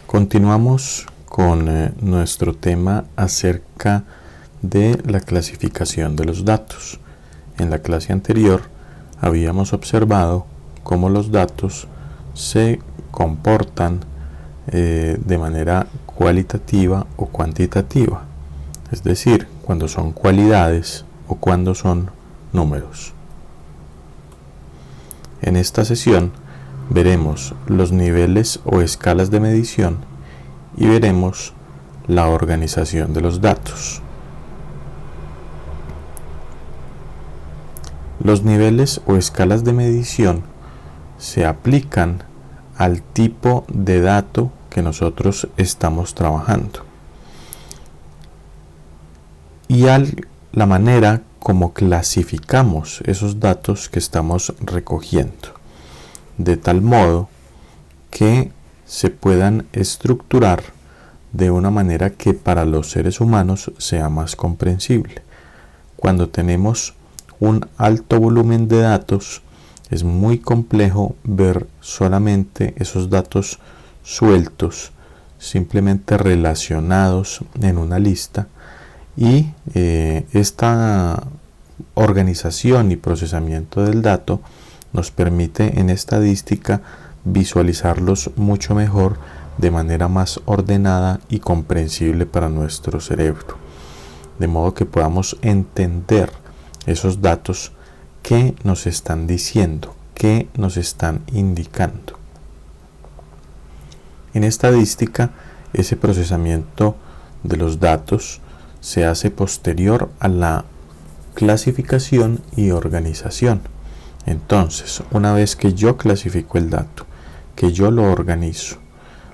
Continuamos con nuestro tema acerca de la clasificación de los datos. En la clase anterior habíamos observado cómo los datos se comportan de manera cualitativa o cuantitativa, es decir, cuando son cualidades o cuando son números. En esta sesión veremos los niveles o escalas de medición y veremos la organización de los datos. Los niveles o escalas de medición se aplican al tipo de dato que nosotros estamos trabajando y a la manera como clasificamos esos datos que estamos recogiendo, de tal modo que se puedan estructurar de una manera que para los seres humanos sea más comprensible. Cuando tenemos un alto volumen de datos, es muy complejo ver solamente esos datos sueltos, simplemente relacionados en una lista, y esta organización y procesamiento del dato nos permite en estadística visualizarlos mucho mejor, de manera más ordenada y comprensible para nuestro cerebro, de modo que podamos entender esos datos que nos están diciendo, que nos están indicando. En estadística, ese procesamiento de los datos se hace posterior a la clasificación y organización. Entonces, una vez que yo clasifico el dato, que yo lo organizo,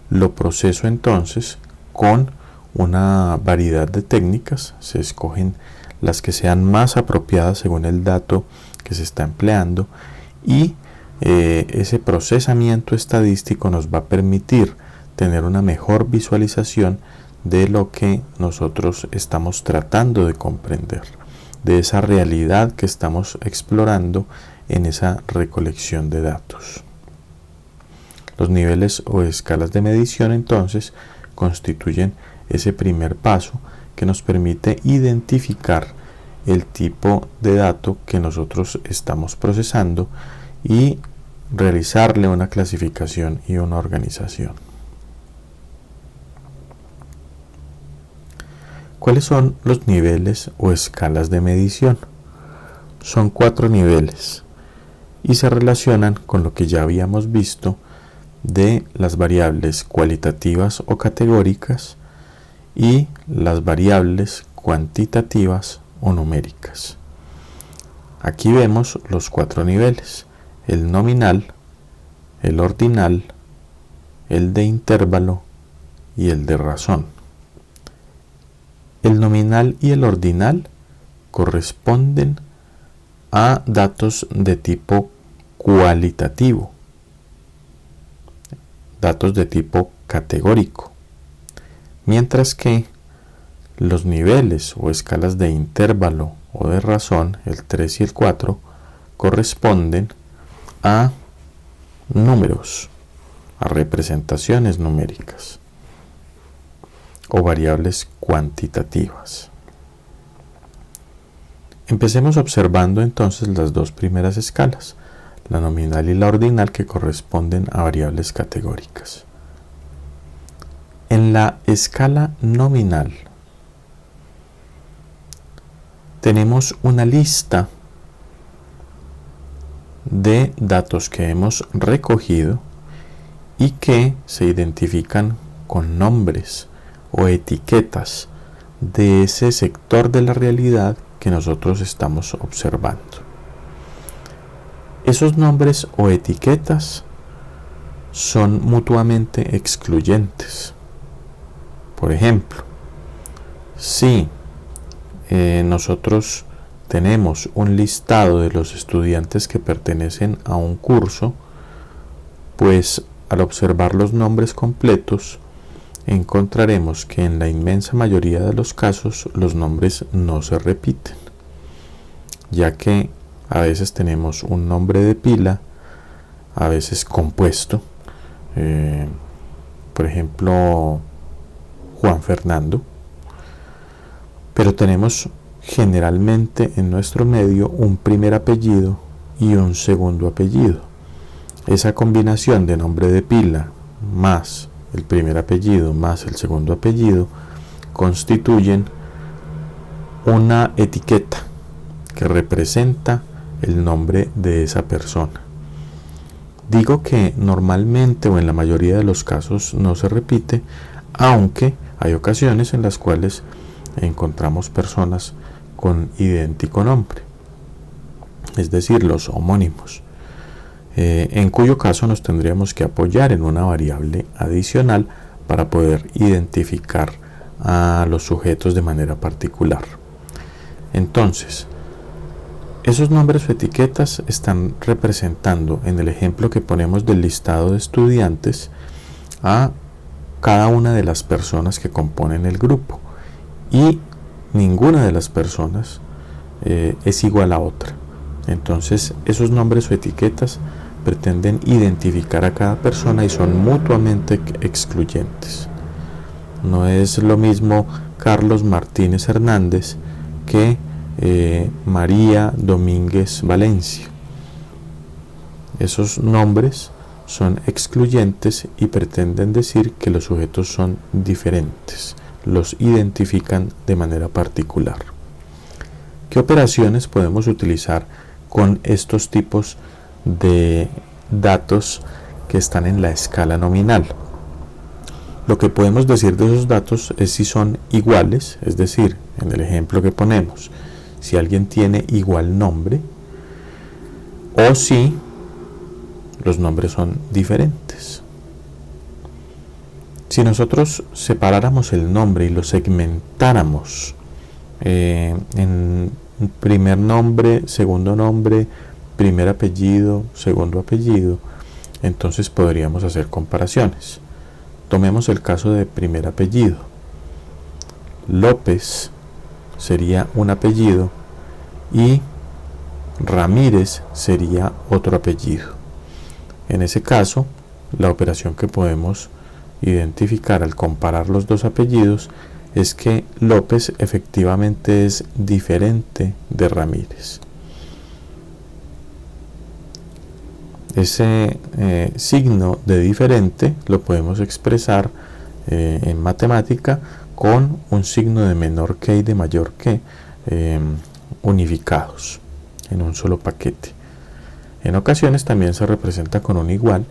lo proceso entonces con una variedad de técnicas. Se escogen las que sean más apropiadas según el dato que se está empleando, y ese procesamiento estadístico nos va a permitir tener una mejor visualización de lo que nosotros estamos tratando de comprender, de esa realidad que estamos explorando en esa recolección de datos. Los niveles o escalas de medición entonces constituyen ese primer paso que nos permite identificar el tipo de dato que nosotros estamos procesando y realizarle una clasificación y una organización. ¿Cuáles son los niveles o escalas de medición? Son 4 niveles y se relacionan con lo que ya habíamos visto de las variables cualitativas o categóricas y las variables cuantitativas o numéricas. Aquí vemos los 4 niveles: el nominal, el ordinal, el de intervalo y el de razón. El nominal y el ordinal corresponden a datos de tipo cualitativo, datos de tipo categórico, mientras que los niveles o escalas de intervalo o de razón, el 3 y el 4, corresponden a números, a representaciones numéricas o variables cuantitativas. Empecemos observando entonces las dos primeras escalas, la nominal y la ordinal, que corresponden a variables categóricas. En la escala nominal tenemos una lista de datos que hemos recogido y que se identifican con nombres o etiquetas de ese sector de la realidad que nosotros estamos observando. Esos nombres o etiquetas son mutuamente excluyentes. Por ejemplo, si nosotros tenemos un listado de los estudiantes que pertenecen a un curso, pues al observar los nombres completos encontraremos que en la inmensa mayoría de los casos los nombres no se repiten, ya que a veces tenemos un nombre de pila, a veces compuesto, por ejemplo, Juan Fernando, pero tenemos generalmente en nuestro medio un primer apellido y un segundo apellido. Esa combinación de nombre de pila más el primer apellido más el segundo apellido constituyen una etiqueta que representa el nombre de esa persona. Digo que normalmente o en la mayoría de los casos no se repite, aunque hay ocasiones en las cuales encontramos personas con idéntico nombre, es decir, los homónimos, en cuyo caso nos tendríamos que apoyar en una variable adicional para poder identificar a los sujetos de manera particular. Entonces, esos nombres o etiquetas están representando en el ejemplo que ponemos del listado de estudiantes a cada una de las personas que componen el grupo, y ninguna de las personas es igual a otra. Entonces, esos nombres o etiquetas pretenden identificar a cada persona y son mutuamente excluyentes. No es lo mismo Carlos Martínez Hernández que María Domínguez Valencia. Esos nombres son excluyentes y pretenden decir que los sujetos son diferentes, los identifican de manera particular. ¿Qué operaciones podemos utilizar con estos tipos de datos que están en la escala nominal? Lo que podemos decir de esos datos es si son iguales, es decir, en el ejemplo que ponemos, si alguien tiene igual nombre, o si los nombres son diferentes. Si nosotros separáramos el nombre y lo segmentáramos en primer nombre, segundo nombre, primer apellido, segundo apellido, entonces podríamos hacer comparaciones. Tomemos el caso de primer apellido. López sería un apellido y Ramírez sería otro apellido. En ese caso, la operación que podemos identificar al comparar los dos apellidos es que López efectivamente es diferente de Ramírez. Ese signo de diferente lo podemos expresar en matemática con un signo de menor que y de mayor que unificados en un solo paquete. En ocasiones también se representa con un igual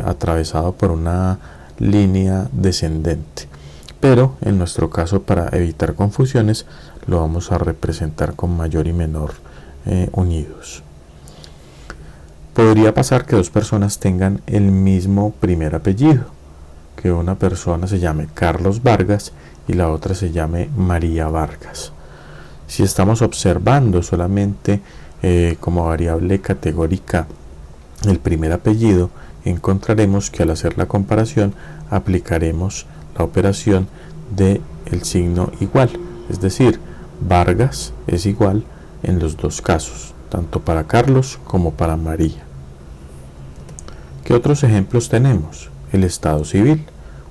atravesado por una línea descendente, pero en nuestro caso, para evitar confusiones, lo vamos a representar con mayor y menor unidos. Podría pasar que dos personas tengan el mismo primer apellido, que una persona se llame Carlos Vargas y la otra se llame María Vargas. Si estamos observando solamente como variable categórica el primer apellido, encontraremos que al hacer la comparación aplicaremos la operación del signo igual, es decir, Vargas es igual en los dos casos, tanto para Carlos como para María. ¿Qué otros ejemplos tenemos? El estado civil.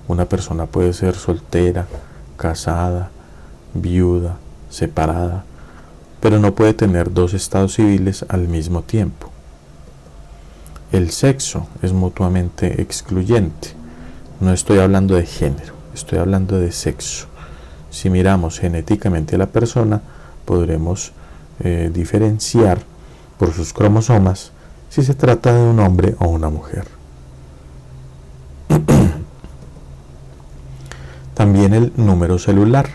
Una persona puede ser soltera, casada, viuda, separada, pero no puede tener dos estados civiles al mismo tiempo. El sexo es mutuamente excluyente. No estoy hablando de género, estoy hablando de sexo. Si miramos genéticamente a la persona, podremos diferenciar por sus cromosomas si se trata de un hombre o una mujer. También el número celular.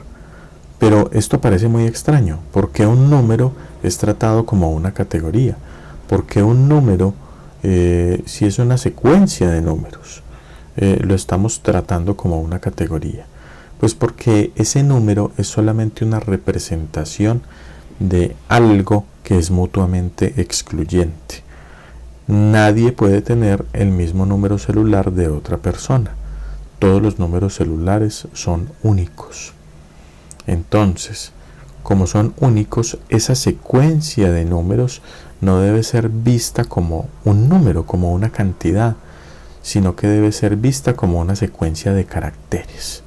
Pero esto parece muy extraño. ¿Por qué un número es tratado como una categoría? ¿Por qué un número, si es una secuencia de números, lo estamos tratando como una categoría? Pues porque ese número es solamente una representación de algo que es mutuamente excluyente. Nadie puede tener el mismo número celular de otra persona. Todos los números celulares son únicos. Entonces, como son únicos, esa secuencia de números no debe ser vista como un número, como una cantidad, sino que debe ser vista como una secuencia de caracteres.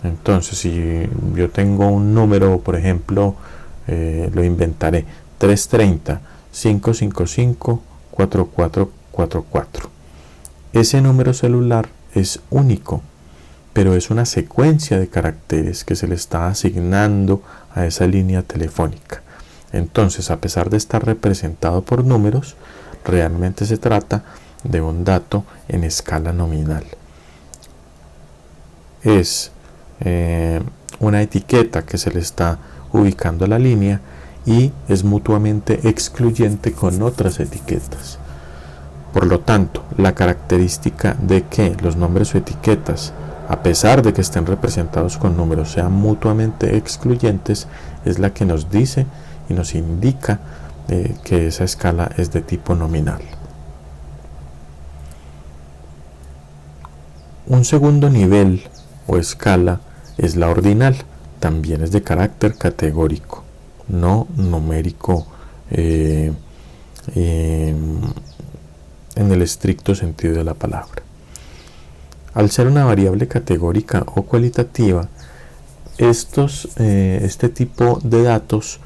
Entonces, si yo tengo un número, por ejemplo, lo inventaré, 330 555 4444. Ese número celular es único, pero es una secuencia de caracteres que se le está asignando a esa línea telefónica. Entonces, a pesar de estar representado por números, realmente se trata de un dato en escala nominal. Es una etiqueta que se le está ubicando a la línea y es mutuamente excluyente con otras etiquetas. Por lo tanto, la característica de que los nombres o etiquetas, a pesar de que estén representados con números, sean mutuamente excluyentes, es la que nos dice y nos indica que esa escala es de tipo nominal. Un segundo nivel o escala es la ordinal, también es de carácter categórico, no numérico en el estricto sentido de la palabra. Al ser una variable categórica o cualitativa, este tipo de datos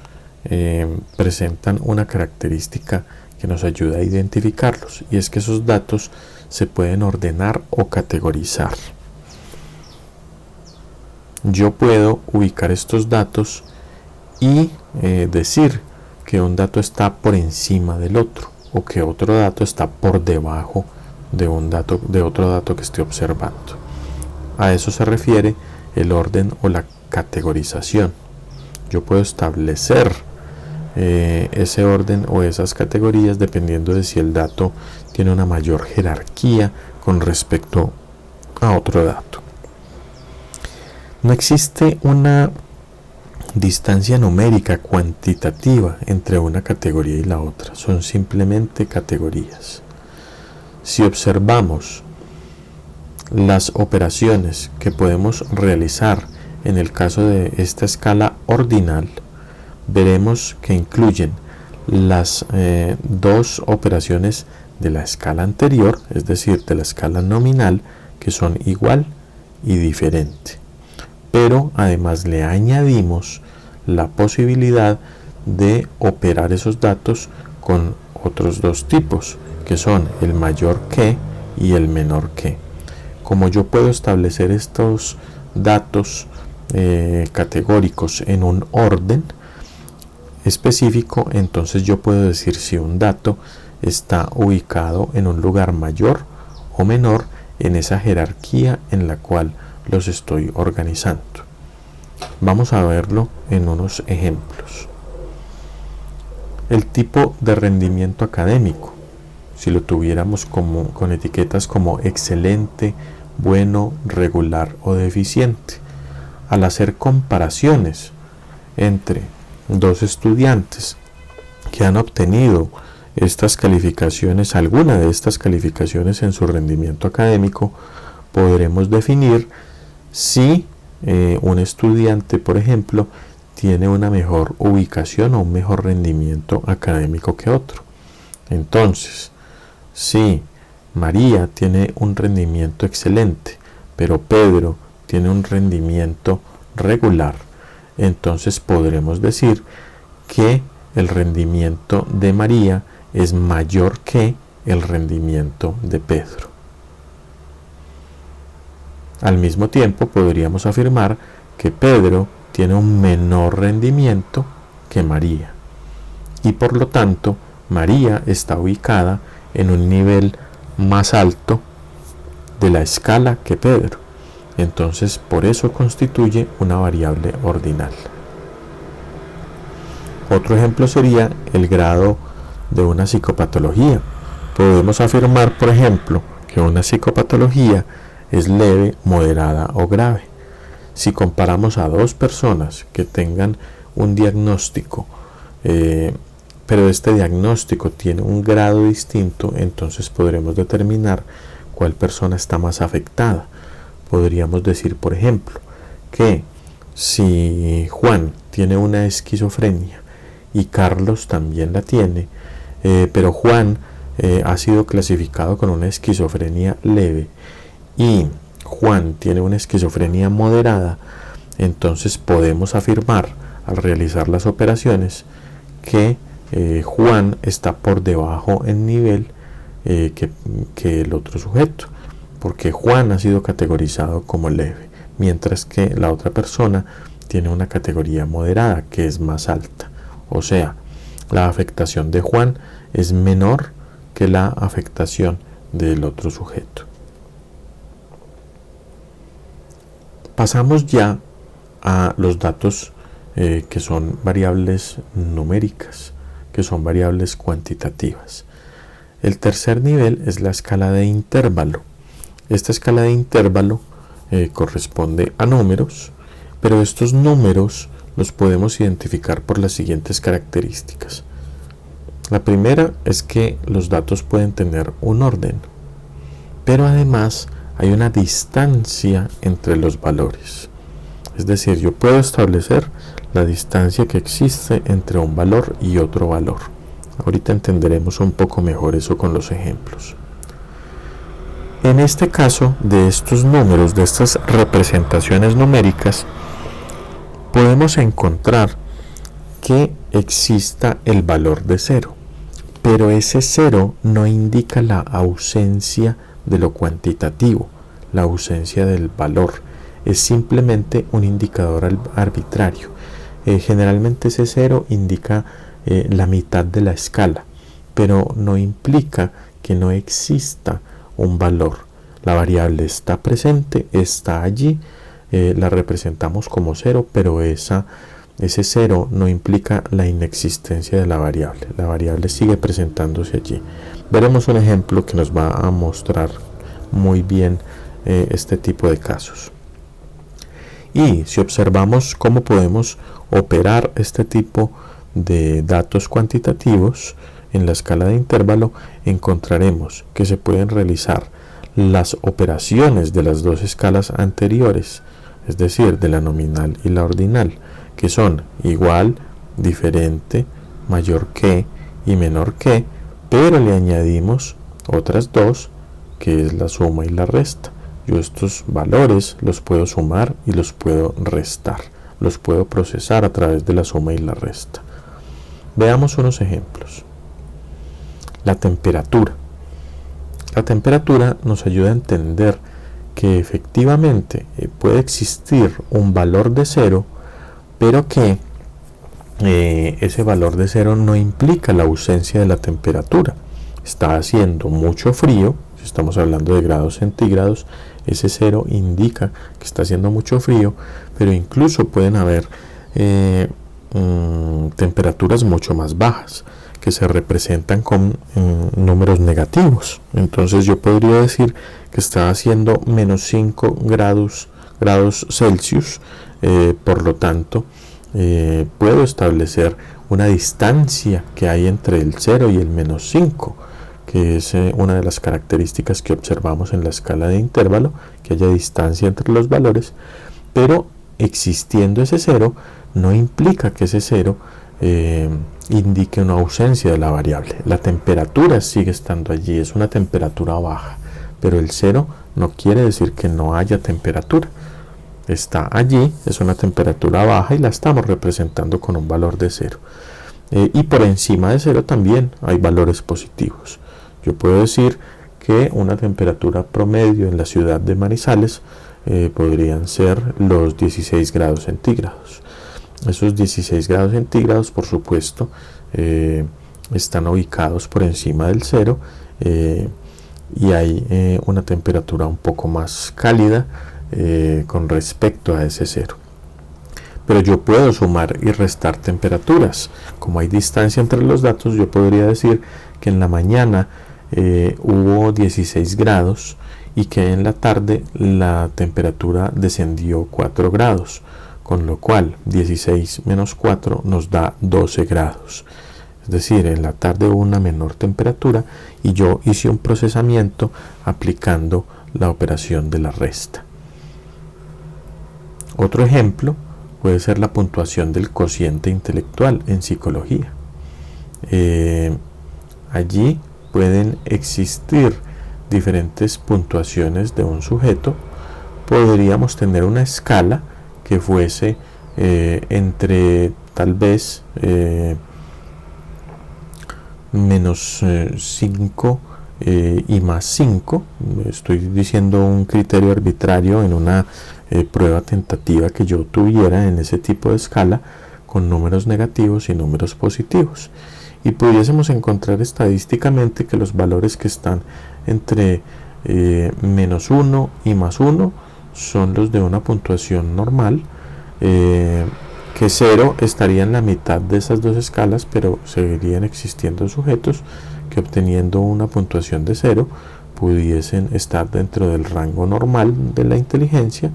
presentan una característica que nos ayuda a identificarlos, y es que esos datos se pueden ordenar o categorizar. Yo puedo ubicar estos datos y decir que un dato está por encima del otro, o que otro dato está por debajo de otro dato que estoy observando. A eso se refiere el orden o la categorización. Yo puedo establecer ese orden o esas categorías dependiendo de si el dato tiene una mayor jerarquía con respecto a otro dato. No existe una distancia numérica cuantitativa entre una categoría y la otra, son simplemente categorías. Si observamos las operaciones que podemos realizar en el caso de esta escala ordinal, veremos que incluyen las dos operaciones de la escala anterior, es decir, de la escala nominal, que son igual y diferente. Pero además le añadimos la posibilidad de operar esos datos con otros dos tipos, que son el mayor que y el menor que. Como yo puedo establecer estos datos categóricos en un orden específico, entonces yo puedo decir si un dato está ubicado en un lugar mayor o menor en esa jerarquía en la cual los estoy organizando. Vamos a verlo en unos ejemplos. El tipo de rendimiento académico, si lo tuviéramos con etiquetas como excelente, bueno, regular o deficiente. Al hacer comparaciones entre dos estudiantes que han obtenido estas calificaciones, alguna de estas calificaciones en su rendimiento académico, podremos definir si un estudiante, por ejemplo, tiene una mejor ubicación o un mejor rendimiento académico que otro. Entonces, si María tiene un rendimiento excelente, pero Pedro tiene un rendimiento regular, entonces podremos decir que el rendimiento de María es mayor que el rendimiento de Pedro. Al mismo tiempo, podríamos afirmar que Pedro tiene un menor rendimiento que María, y por lo tanto, María está ubicada en un nivel más alto de la escala que Pedro. Entonces, por eso constituye una variable ordinal. Otro ejemplo sería el grado de una psicopatología. Podemos afirmar, por ejemplo, que una psicopatología es leve, moderada o grave. Si comparamos a dos personas que tengan un diagnóstico, pero este diagnóstico tiene un grado distinto, entonces podremos determinar cuál persona está más afectada. Podríamos decir, por ejemplo, que si Juan tiene una esquizofrenia y Carlos también la tiene, pero Juan ha sido clasificado con una esquizofrenia leve y Juan tiene una esquizofrenia moderada, entonces podemos afirmar al realizar las operaciones que Juan está por debajo en nivel que el otro sujeto, porque Juan ha sido categorizado como leve, mientras que la otra persona tiene una categoría moderada que es más alta. O sea, la afectación de Juan es menor que la afectación del otro sujeto. Pasamos ya a los datos que son variables numéricas, que son variables cuantitativas. El tercer nivel es la escala de intervalo. Esta escala de intervalo corresponde a números, pero estos números los podemos identificar por las siguientes características. La primera es que los datos pueden tener un orden, pero además hay una distancia entre los valores. Es decir, yo puedo establecer la distancia que existe entre un valor y otro valor. Ahorita entenderemos un poco mejor eso con los ejemplos. En este caso, de estos números, de estas representaciones numéricas, podemos encontrar que exista el valor de 0, pero ese 0 no indica la ausencia de lo cuantitativo, la ausencia del valor, es simplemente un indicador arbitrario. Generalmente ese 0 indica la mitad de la escala, pero no implica que no exista un valor. La variable está presente, está allí, la representamos como 0, pero ese 0 no implica la inexistencia de la variable. La variable sigue presentándose allí. Veremos un ejemplo que nos va a mostrar muy bien este tipo de casos. Y si observamos cómo podemos operar este tipo de datos cuantitativos en la escala de intervalo, encontraremos que se pueden realizar las operaciones de las dos escalas anteriores, es decir, de la nominal y la ordinal, que son igual, diferente, mayor que y menor que, pero le añadimos otras dos, que es la suma y la resta. Yo estos valores los puedo sumar y los puedo restar, los puedo procesar a través de la suma y la resta. Veamos unos ejemplos. La temperatura. La temperatura nos ayuda a entender que efectivamente puede existir un valor de 0, pero que ese valor de 0 no implica la ausencia de la temperatura. Está haciendo mucho frío, si estamos hablando de grados centígrados, ese 0 indica que está haciendo mucho frío, pero incluso pueden haber temperaturas mucho más bajas que se representan con números negativos. Entonces yo podría decir que está haciendo menos 5 grados Celsius, por lo tanto puedo establecer una distancia que hay entre el 0 y el menos 5, que es una de las características que observamos en la escala de intervalo, que haya distancia entre los valores, pero existiendo ese 0 no implica que ese 0 indique una ausencia de la variable. La temperatura sigue estando allí, es una temperatura baja, pero el 0 no quiere decir que no haya temperatura. Está allí, es una temperatura baja y la estamos representando con un valor de 0. Y por encima de 0 también hay valores positivos. Yo puedo decir que una temperatura promedio en la ciudad de Manizales podrían ser los 16 grados centígrados. Esos 16 grados centígrados, por supuesto, están ubicados por encima del 0 y hay una temperatura un poco más cálida con respecto a ese 0. Pero yo puedo sumar y restar temperaturas. Como hay distancia entre los datos, yo podría decir que en la mañana hubo 16 grados y que en la tarde la temperatura descendió 4 grados, con lo cual 16 menos 4 nos da 12 grados. Es decir, en la tarde hubo una menor temperatura y yo hice un procesamiento aplicando la operación de la resta. Otro ejemplo puede ser la puntuación del cociente intelectual en psicología. Allí pueden existir diferentes puntuaciones de un sujeto, podríamos tener una escala que fuese entre tal vez menos 5 y más 5. Estoy diciendo un criterio arbitrario en una prueba tentativa que yo tuviera en ese tipo de escala con números negativos y números positivos, y pudiésemos encontrar estadísticamente que los valores que están entre menos 1 y más 1 son los de una puntuación normal, que 0 estaría en la mitad de esas dos escalas, pero seguirían existiendo sujetos que, obteniendo una puntuación de 0, pudiesen estar dentro del rango normal de la inteligencia,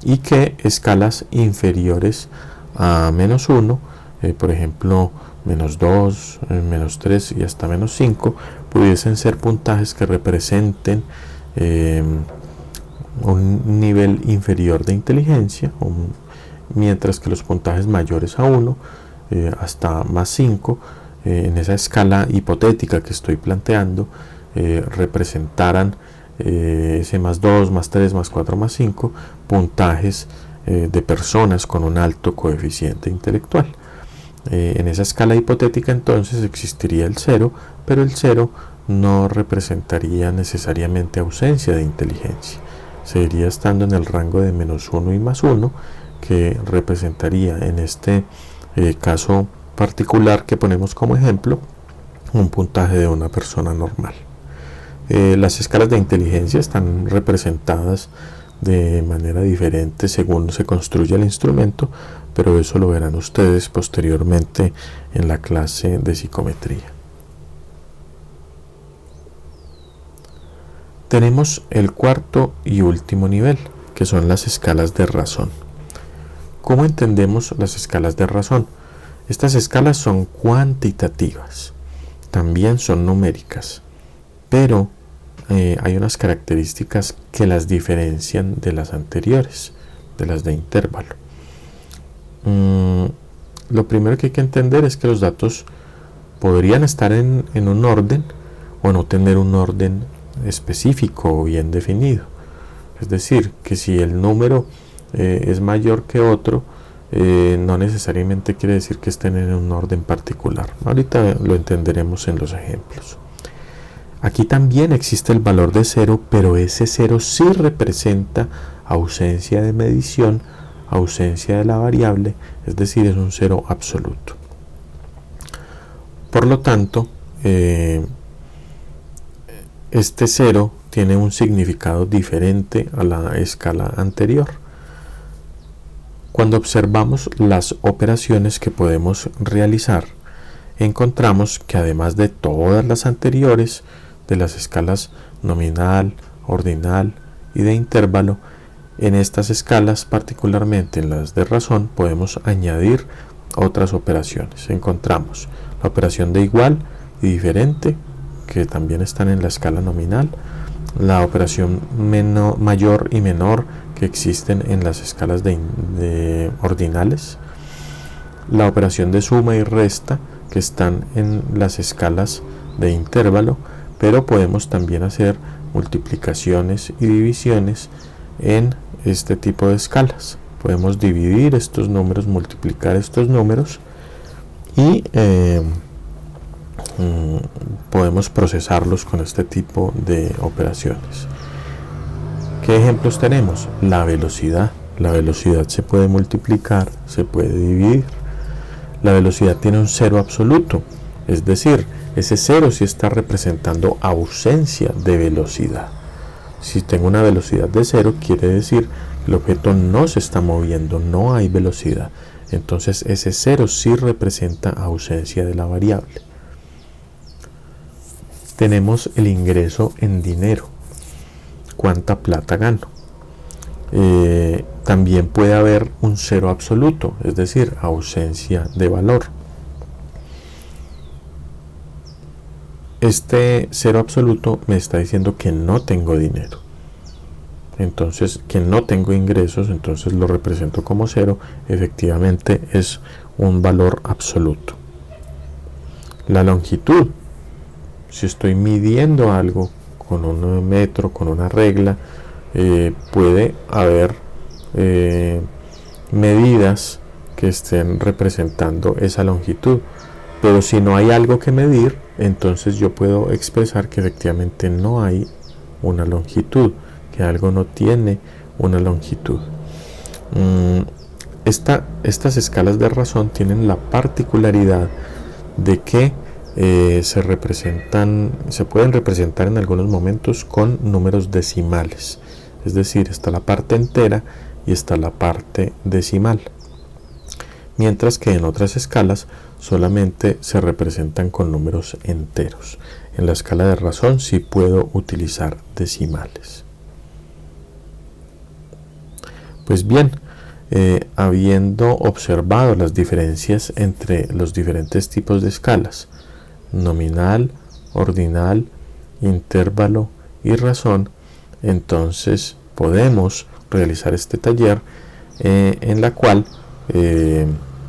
y que escalas inferiores a menos 1, por ejemplo menos 2, menos 3 y hasta menos 5, pudiesen ser puntajes que representen un nivel inferior de inteligencia, mientras que los puntajes mayores a 1 hasta más 5, en esa escala hipotética que estoy planteando, representaran ese más 2, más 3, más 4, más 5, puntajes de personas con un alto coeficiente intelectual. En esa escala hipotética entonces existiría el 0, pero el 0 no representaría necesariamente ausencia de inteligencia. Seguiría estando en el rango de menos 1 y más 1, que representaría en este caso particular que ponemos como ejemplo un puntaje de una persona normal. Las escalas de inteligencia están representadas de manera diferente según se construye el instrumento, pero eso lo verán ustedes posteriormente en la clase de psicometría. Tenemos el cuarto y último nivel, que son las escalas de razón. ¿Cómo entendemos las escalas de razón? Estas escalas son cuantitativas, también son numéricas, pero hay unas características que las diferencian de las anteriores, de las de intervalo. Lo primero que hay que entender es que los datos podrían estar en un orden o no tener un orden específico o bien definido. Es decir, que si el número es mayor que otro, no necesariamente quiere decir que estén en un orden particular. Ahorita lo entenderemos en los ejemplos. Aquí también existe el valor de 0, pero ese 0 sí representa ausencia de medición, ausencia de la variable, es decir, es un 0 absoluto. Por lo tanto, este 0 tiene un significado diferente a la escala anterior. Cuando observamos las operaciones que podemos realizar, encontramos que además de todas las anteriores, de las escalas nominal, ordinal y de intervalo, en estas escalas, particularmente en las de razón, podemos añadir otras operaciones. Encontramos la operación de igual y diferente, que también están en la escala nominal, la operación mayor y menor, que existen en las escalas de ordinales, la operación de suma y resta, que están en las escalas de intervalo, pero podemos también hacer multiplicaciones y divisiones en este tipo de escalas. Podemos dividir estos números, multiplicar estos números y podemos procesarlos con este tipo de operaciones. ¿Qué ejemplos tenemos? La velocidad. La velocidad se puede multiplicar, se puede dividir. La velocidad tiene un 0 absoluto, es decir, ese 0 sí está representando ausencia de velocidad. Si tengo una velocidad de 0, quiere decir que el objeto no se está moviendo, no hay velocidad. Entonces ese 0 sí representa ausencia de la variable. Tenemos el ingreso en dinero. ¿Cuánta plata gano? También puede haber un 0 absoluto, es decir, ausencia de valor. Este 0 absoluto me está diciendo que no tengo dinero. Entonces, que no tengo ingresos, entonces lo represento como 0. Efectivamente es un valor absoluto. La longitud si estoy midiendo algo con un metro, con una regla, puede haber medidas que estén representando esa longitud, pero si no hay algo que medir, entonces yo puedo expresar que efectivamente no hay una longitud, que algo no tiene una longitud. Estas escalas de razón tienen la particularidad de que se pueden representar en algunos momentos con números decimales, es decir, está la parte entera y está la parte decimal, mientras que en otras escalas solamente se representan con números enteros. En la escala de razón sí puedo utilizar decimales. Pues bien, habiendo observado las diferencias entre los diferentes tipos de escalas, nominal, ordinal, intervalo y razón, entonces podemos realizar este taller en la cual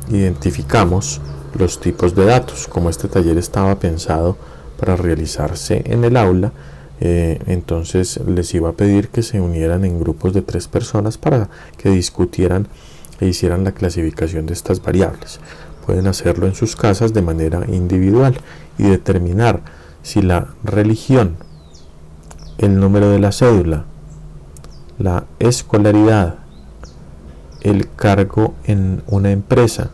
identificamos los tipos de datos. Como este taller estaba pensado para realizarse en el aula, entonces les iba a pedir que se unieran en grupos de 3 personas para que discutieran e hicieran la clasificación de estas variables. Pueden hacerlo en sus casas de manera individual y determinar si la religión, el número de la cédula, la escolaridad, el cargo en una empresa,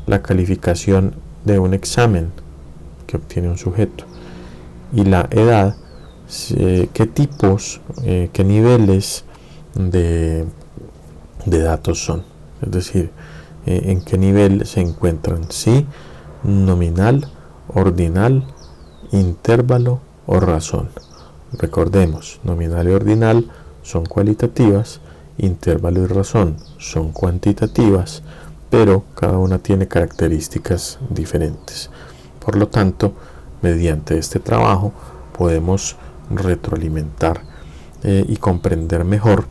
la calificación de un examen que obtiene un sujeto y la edad, qué tipos, qué niveles de datos son, es decir, en qué nivel se encuentran, si nominal, ordinal, intervalo o razón. Recordemos, nominal y ordinal son cualitativas, intervalo y razón son cuantitativas, pero cada una tiene características diferentes. Por lo tanto, mediante este trabajo podemos retroalimentar y comprender mejor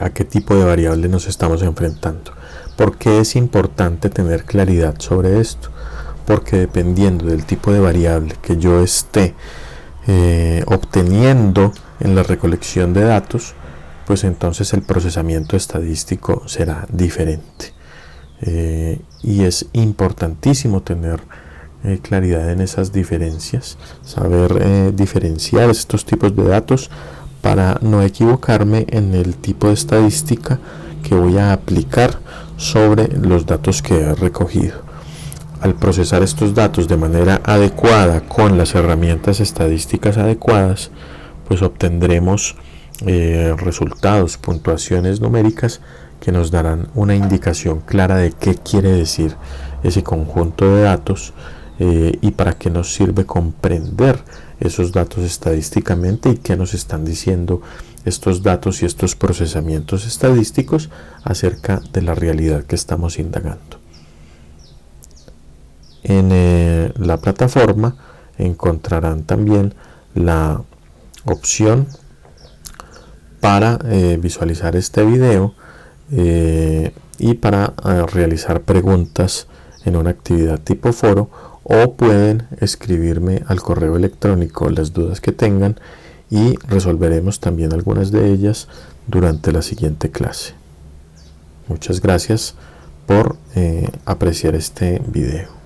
a qué tipo de variable nos estamos enfrentando. ¿Por qué es importante tener claridad sobre esto? Porque dependiendo del tipo de variable que yo esté obteniendo en la recolección de datos, pues entonces el procesamiento estadístico será diferente. Y es importantísimo tener claridad en esas diferencias, saber diferenciar estos tipos de datos para no equivocarme en el tipo de estadística que voy a aplicar sobre los datos que he recogido. Al procesar estos datos de manera adecuada con las herramientas estadísticas adecuadas, pues obtendremos resultados, puntuaciones numéricas que nos darán una indicación clara de qué quiere decir ese conjunto de datos y para qué nos sirve comprender esos datos estadísticamente y qué nos están diciendo estos datos y estos procesamientos estadísticos acerca de la realidad que estamos indagando. En la plataforma encontrarán también la opción para visualizar este video y para realizar preguntas en una actividad tipo foro, o pueden escribirme al correo electrónico las dudas que tengan y resolveremos también algunas de ellas durante la siguiente clase. Muchas gracias por apreciar este video.